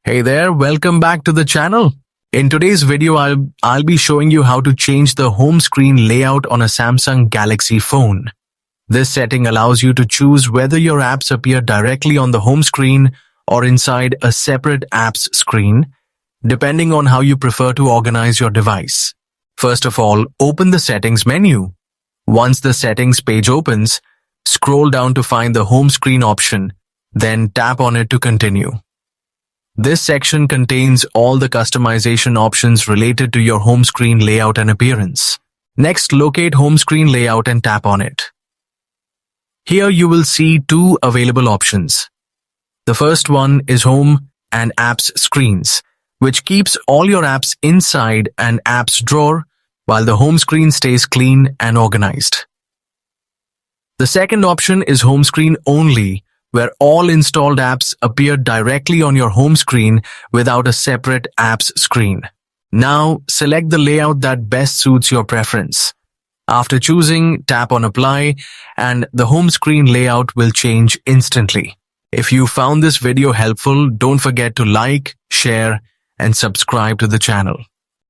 Hey there, welcome back to the channel. In today's video, I'll be showing you how to change the home screen layout on a Samsung Galaxy phone. This setting allows you to choose whether your apps appear directly on the home screen or inside a separate apps screen, depending on how you prefer to organize your device. First of all, open the settings menu. Once the settings page opens, scroll down to find the home screen option, then tap on it to continue. This section contains all the customization options related to your home screen layout and appearance. Next, locate home screen layout and tap on it. Here you will see two available options. The first one is Home and Apps Screens, which keeps all your apps inside an apps drawer while the home screen stays clean and organized. The second option is Home Screen Only, where all installed apps appear directly on your home screen without a separate apps screen. Now, select the layout that best suits your preference. After choosing, tap on Apply, and the home screen layout will change instantly. If you found this video helpful, don't forget to like, share, and subscribe to the channel.